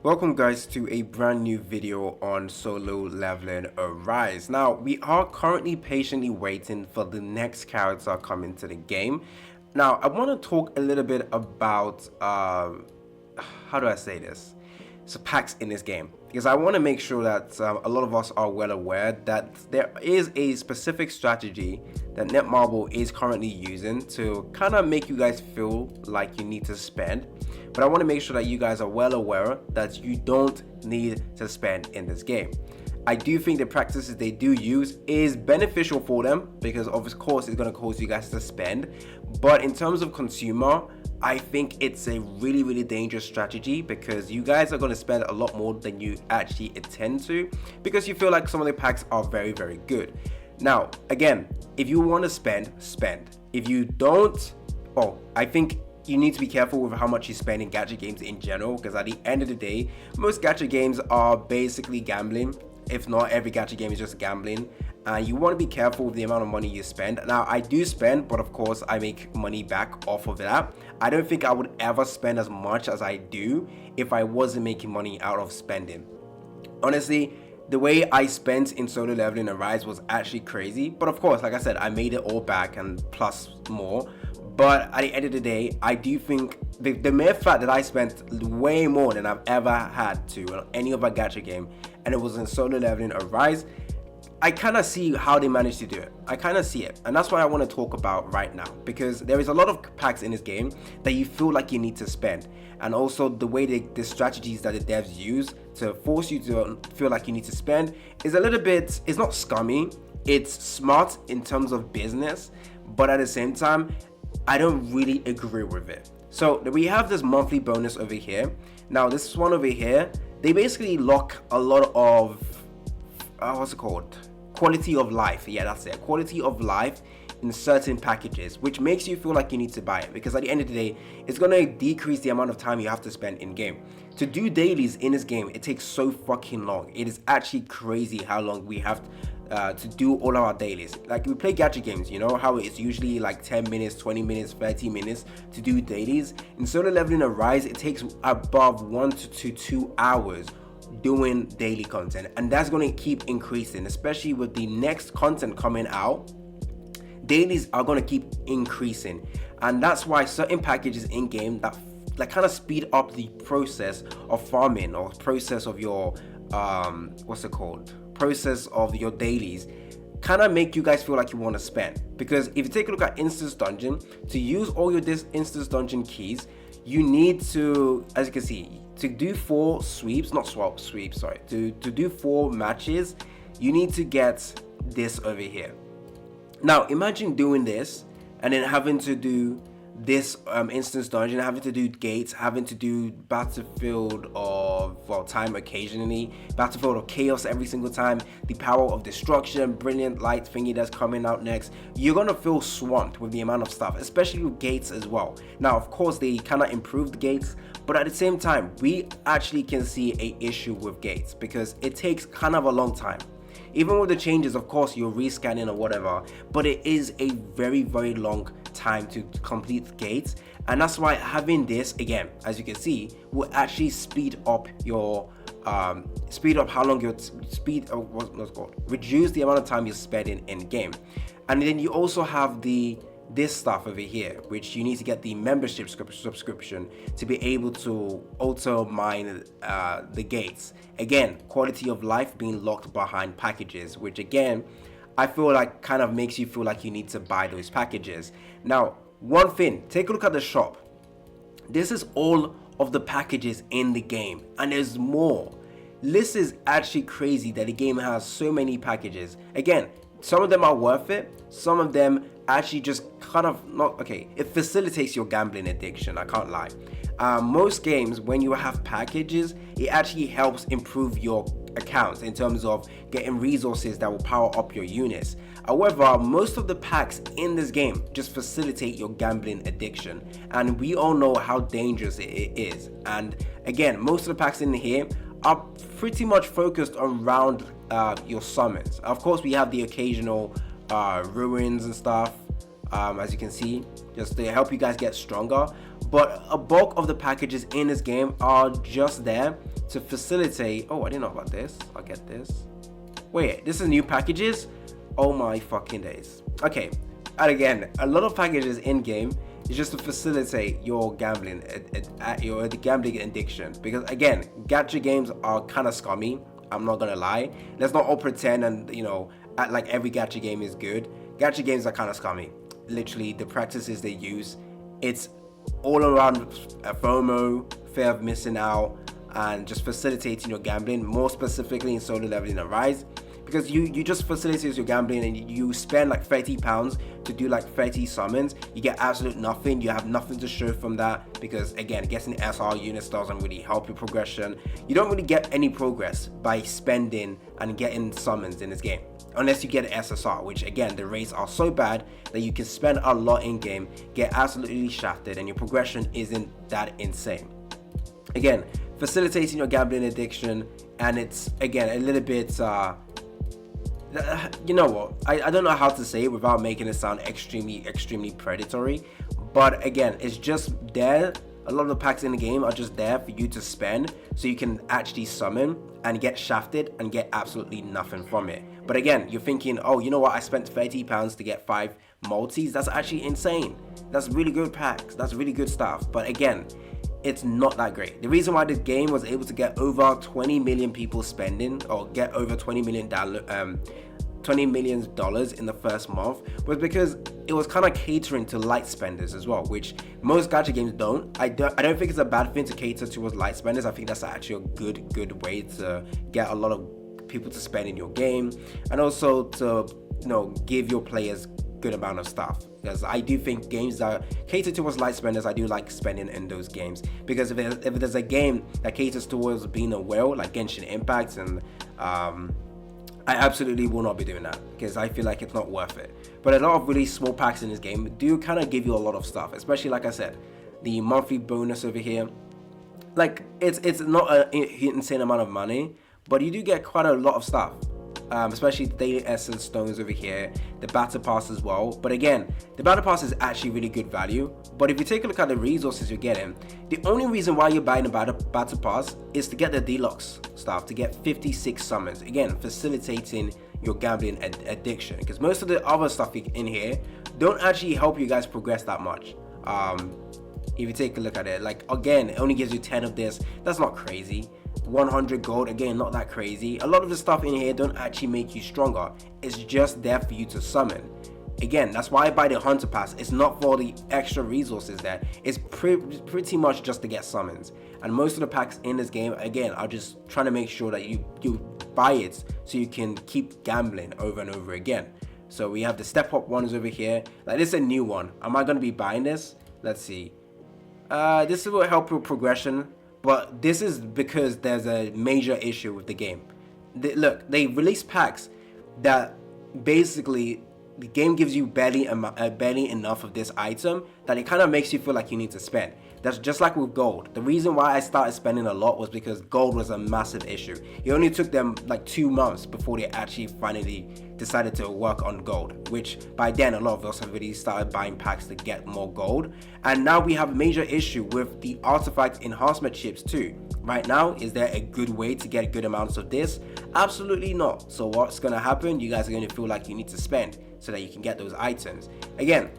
Welcome guys to a brand new video on Solo Leveling Arise. Now we are currently patiently waiting for the next character coming to the game. Now I want to talk a little bit about how do I say this? So packs in this game, because I want to make sure that a lot of us are well aware that there is a specific strategy that Netmarble is currently using to kind of make you guys feel like you need to spend. But I want to make sure that you guys are well aware that you don't need to spend in this game. I do think the practices they do use is beneficial for them, because of course it's going to cause you guys to spend. But in terms of consumer, I think it's a really dangerous strategy, because you guys are going to spend a lot more than you actually intend to, because you feel like some of the packs are very good. Now again, if you want to spend. If you don't, I think you need to be careful with how much you spend in gacha games in general, because at the end of the day, most gacha games are basically gambling. If not, every gacha game is just gambling, and you want to be careful with the amount of money you spend. Now I do spend, but of course I make money back off of that. I don't think I would ever spend as much as I do if I wasn't making money out of spending. Honestly, the way I spent in Solo Leveling Arise was actually crazy, but of course, like I said, I made it all back and plus more. But at the end of the day, I do think the mere fact that I spent way more than I've ever had to on any other gacha game, and it was in Solo Leveling Arise, I kind of see how they managed to do it. I kind of see it, and that's what I want to talk about right now, because there is a lot of packs in this game that you feel like you need to spend, and also the way the strategies that the devs use to force you to feel like you need to spend is a little bit, it's not scummy, it's smart in terms of business, but at the same time, I don't really agree with it. So we have this monthly bonus over here. Now this one over here, they basically lock a lot of what's it called, quality of life. Yeah, that's it, quality of life in certain packages, which makes you feel like you need to buy it, because at the end of the day, it's going to decrease the amount of time you have to spend in game. To do dailies in this game, it takes so fucking long. It is actually crazy how long we have to do all our dailies. Like we play gacha games, you know how it's usually like 10 minutes, 20 minutes, 30 minutes to do dailies. In Solo Leveling Arise, it takes above 1 to 2 hours doing daily content, and that's going to keep increasing, especially with the next content coming out. Dailies are going to keep increasing, and that's why certain packages in game that kind of speed up the process of farming, or process of your process of your dailies, kind of make you guys feel like you want to spend. Because if you take a look at instance dungeon, to use all your instance dungeon keys, you need to, as you can see, to do 4 sweeps, to do 4 matches, you need to get this over here. Now imagine doing this and then having to do this instance dungeon, having to do gates, having to do battlefield of time occasionally, battlefield of chaos every single time, the power of destruction, brilliant light thingy that's coming out next. You're gonna feel swamped with the amount of stuff, especially with gates as well. Now of course they kind of improved gates, but at the same time we actually can see a issue with gates, because it takes kind of a long time. Even with the changes, of course, you're rescanning or whatever, but it is a very long time to complete gates, and that's why having this, again, as you can see, will actually speed up your how long your reduce the amount of time you're spending in game. And then you also have this stuff over here, which you need to get the membership subscription to be able to auto mine the gates. Again, quality of life being locked behind packages, which again, I feel like kind of makes you feel like you need to buy those packages. Now, one thing, take a look at the shop. This is all of the packages in the game, and there's more. This is actually crazy that the game has so many packages. Again, some of them are worth it, some of them actually just kind of not okay. It facilitates your gambling addiction, I can't lie. Most games, when you have packages, it actually helps improve your accounts in terms of getting resources that will power up your units. However, most of the packs in this game just facilitate your gambling addiction, and we all know how dangerous it is. And again, most of the packs in here are pretty much focused around your summons. Of course, we have the occasional ruins and stuff, as you can see, just to help you guys get stronger. But a bulk of the packages in this game are just there to facilitate. Oh, I didn't know about this. I'll get this. Wait, this is new packages? Oh my fucking days. Okay, and again, a lot of packages in game is just to facilitate your gambling, your gambling addiction. Because again, gacha games are kind of scummy. I'm not gonna lie. Let's not all pretend and act like every gacha game is good. Gacha games are kind of scummy. Literally, the practices they use, it's all around FOMO, fear of missing out, and just facilitating your gambling, more specifically in solo leveling Arise, because you just facilitate your gambling and you spend like £30 to do like 30 summons. You get absolute nothing. You have nothing to show from that, because again, getting SR units doesn't really help your progression. You don't really get any progress by spending and getting summons in this game, unless you get SSR, which again, the rates are so bad that you can spend a lot in game, get absolutely shafted, and your progression isn't that insane. Again, facilitating your gambling addiction, and it's again a little bit you know what, I don't know how to say it without making it sound extremely predatory, but again, it's just there. A lot of the packs in the game are just there for you to spend so you can actually summon and get shafted and get absolutely nothing from it. But again, you're thinking, oh, you know what, I spent £30 to get 5 multis. That's actually insane. That's really good packs. That's really good stuff. But again, it's not that great. The reason why this game was able to get over 20 million people spending, or get over $20 million in the first month, was because it was kind of catering to light spenders as well, which most gacha games don't. I don't think it's a bad thing to cater towards light spenders. I think that's actually a good way to get a lot of people to spend in your game, and also to give your players good amount of stuff, because I do think games that cater towards light spenders, I do like spending in those games, because if there's a game that caters towards being a whale like Genshin Impact, and I absolutely will not be doing that, because I feel like it's not worth it. But a lot of really small packs in this game do kind of give you a lot of stuff, especially like I said, the monthly bonus over here. Like it's not an insane amount of money, but you do get quite a lot of stuff. Especially the daily essence stones over here, the battle pass as well. But again, the battle pass is actually really good value. But if you take a look at the resources you're getting, the only reason why you're buying the battle pass is to get the deluxe stuff, to get 56 summons. Again, facilitating your gambling addiction, because most of the other stuff in here don't actually help you guys progress that much. If you take a look at it, like again, it only gives you 10 of this. That's not crazy. 100 gold, again, not that crazy. A lot of the stuff in here don't actually make you stronger. It's just there for you to summon. Again, that's why I buy the hunter pass. It's not for the extra resources there. It's pretty much just to get summons. And most of the packs in this game, again, are just trying to make sure that you buy it so you can keep gambling over and over again. So we have the step up ones over here. Like, this is a new one. Am I going to be buying this? Let's see. This will help your progression, but this is because there's a major issue with the game. Look, they release packs that basically the game gives you barely enough of this item that it kind of makes you feel like you need to spend. That's just like with gold. The reason why I started spending a lot was because gold was a massive issue. It only took them like 2 months before they actually finally decided to work on gold, which by then a lot of us have already started buying packs to get more gold. And now we have a major issue with the artifact enhancement chips too. Right now, is there a good way to get good amounts of this? Absolutely not. So what's going to happen? You guys are going to feel like you need to spend so that you can get those items. Again,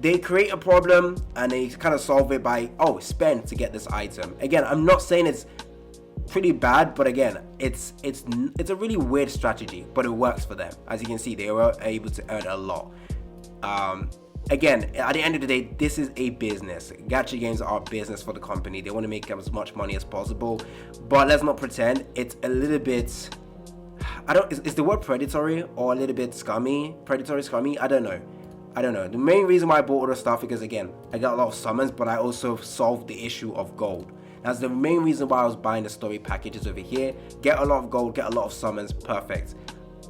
they create a problem and they kind of solve it by, oh, spend to get this item. Again, I'm not saying it's pretty bad, but again, it's a really weird strategy, but it works for them. As you can see, they were able to earn a lot. Again, at the end of the day, this is a business. Gacha games are a business for the company. They want to make as much money as possible, but let's not pretend. It's a little bit, is the word predatory or a little bit scummy? Predatory, scummy? I don't know. The main reason why I bought all the stuff, because again, I got a lot of summons, but I also solved the issue of gold. That's the main reason why I was buying the story packages over here. Get a lot of gold, get a lot of summons, perfect.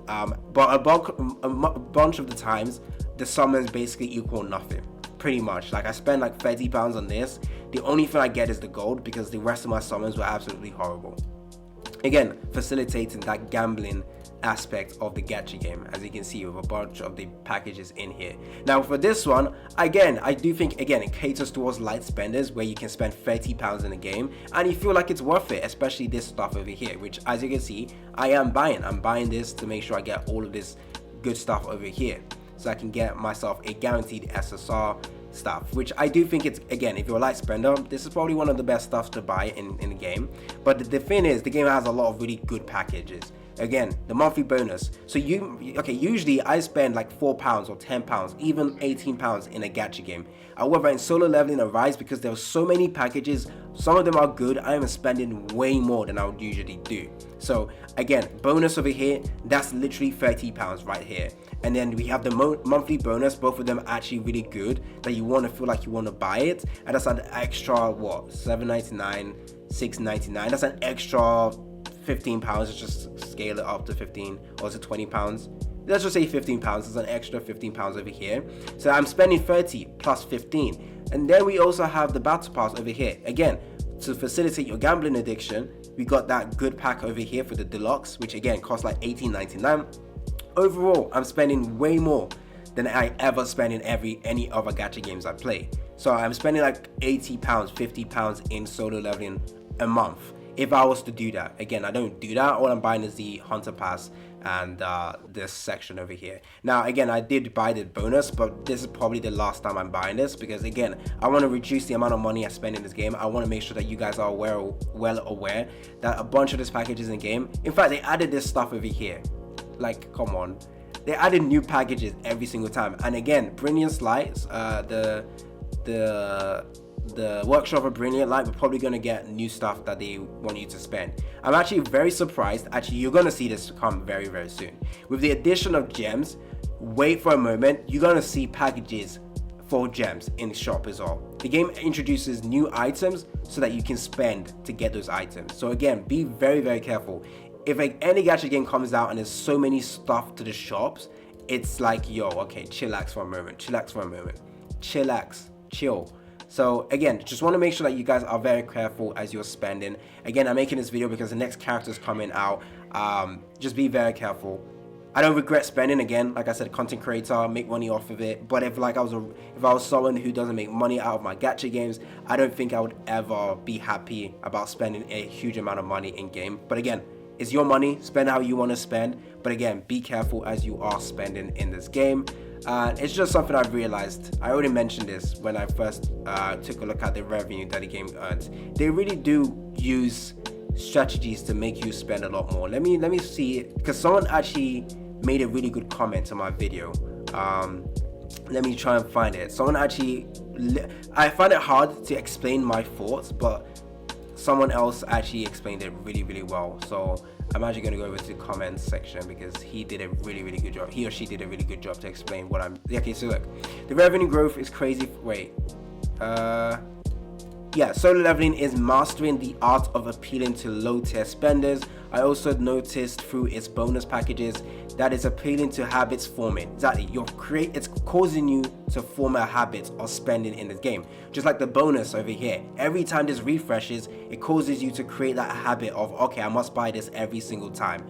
But a bunch of the times, the summons basically equal nothing, pretty much. Like, I spend like £30 on this. The only thing I get is the gold, because the rest of my summons were absolutely horrible. again, facilitating that gambling aspect of the gacha game, as you can see with a bunch of the packages in here. Now for this one, again, I do think, again, it caters towards light spenders where you can spend £30 in a game and you feel like it's worth it, especially this stuff over here, which, as you can see, I'm buying this to make sure I get all of this good stuff over here, so I can get myself a guaranteed SSR stuff, which I do think it's, again, if you're a light spender, this is probably one of the best stuff to buy in the game. But the thing is, the game has a lot of really good packages. Again, the monthly bonus. So usually I spend like £4 or £10, even £18 in a gacha game. However, in Solo Leveling Arise, because there are so many packages, some of them are good, I am spending way more than I would usually do. So again, bonus over here, that's literally £30 right here. And then we have the monthly bonus, both of them actually really good, that you want to feel like you want to buy it. And that's an extra, what, $7.99, $6.99, that's an extra £15. Let's just scale it up to 15, or is it £20? Let's just say £15. There's an extra £15 over here. So I'm spending 30 plus 15. And then we also have the battle pass over here. Again, to facilitate your gambling addiction, we got that good pack over here for the deluxe, which again costs like $18.99. Overall, I'm spending way more than I ever spend in any other gacha games I play. So I'm spending like £80, £50 in Solo Leveling a month. If I was to do that, again, I don't do that. All I'm buying is the Hunter Pass and this section over here. Now, again, I did buy the bonus, but this is probably the last time I'm buying this, because again, I want to reduce the amount of money I spend in this game. I want to make sure that you guys are well aware that a bunch of this package is in game. In fact, they added this stuff over here. Like, come on. They added new packages every single time. And again, Brilliant Lights, the workshop of Brilliant Light, we're probably going to get new stuff that they want you to spend. I'm actually very surprised. Actually, you're going to see this come very, very soon. With the addition of gems, wait for a moment, you're going to see packages for gems in the shop as well. The game introduces new items so that you can spend to get those items. So again, be very, very careful. If any gacha game comes out and there's so many stuff to the shops, it's like, yo, okay, chillax for a moment, chill. So again, just want to make sure that you guys are very careful as you're spending. Again, I'm making this video because the next character is coming out. Just be very careful. I don't regret spending. Again, like I said, content creator, make money off of it. But if I was someone who doesn't make money out of my gacha games, I don't think I would ever be happy about spending a huge amount of money in game. But again, it's your money, spend how you want to spend. But again, be careful as you are spending in this game. It's just something I've realized. I already mentioned this when I first took a look at the revenue that the game earns. They really do use strategies to make you spend a lot more. Let me see, because someone actually made a really good comment on my video. Let me try and find it. Someone actually, I find it hard to explain my thoughts, but someone else actually explained it really, really well. So I'm actually going to go over to the comments section, because he did a really, really good job. He or she did a really good job to explain what I'm... Okay, so look. The revenue growth is crazy. Wait. Yeah, Solo Leveling is mastering the art of appealing to low-tier spenders. I also noticed through its bonus packages that it's appealing to habits forming. Exactly, it's causing you to form a habit of spending in this game. Just like the bonus over here. Every time this refreshes, it causes you to create that habit of, okay, I must buy this every single time.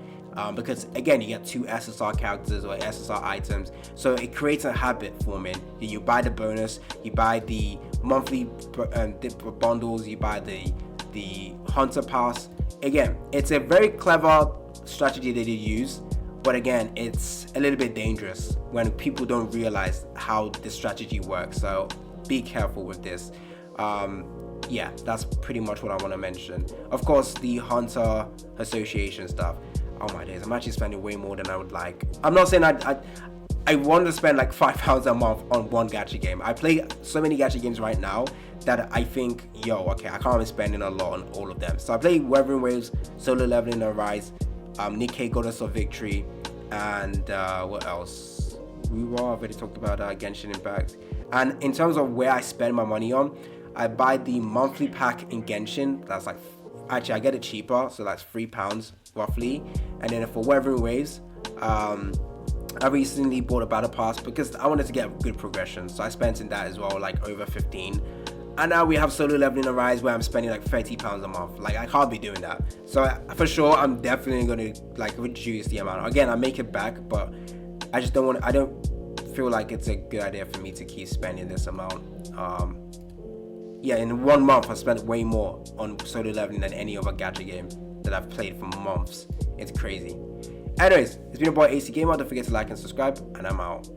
Because again, you get 2 SSR characters or SSR items, so it creates a habit forming. You buy the bonus, you buy the monthly bundles, you buy the Hunter Pass. Again, it's a very clever strategy that they use, but again, it's a little bit dangerous when people don't realize how the strategy works. So be careful with this. Yeah, that's pretty much what I want to mention. Of course, the Hunter Association stuff. Oh my days, I'm actually spending way more than I would like. I'm not saying I want to spend like £5 a month on one gacha game. I play so many gacha games right now that I think, yo, okay, I can't be spending a lot on all of them. So I play Weathering Waves, Solo Leveling Arise, Nikkei Goddess of Victory, and what else? I've already talked about Genshin Impact. And in terms of where I spend my money on, I buy the monthly pack in Genshin. That's like, actually I get it cheaper, so that's £3 roughly. And then for Weathering Waves, I recently bought a battle pass because I wanted to get good progression, so I spent in that as well, like over 15. And now we have Solo Leveling Arise, where I'm spending like £30 a month. Like, I can't be doing that. So for sure, I'm definitely going to like reduce the amount. Again, I make it back, but I just I don't feel like it's a good idea for me to keep spending this amount. Yeah, in 1 month I spent way more on Solo Leveling than any other gacha game that I've played for months. It's crazy. Anyways, it's been your boy AC Gamer. Don't forget to like and subscribe, and I'm out.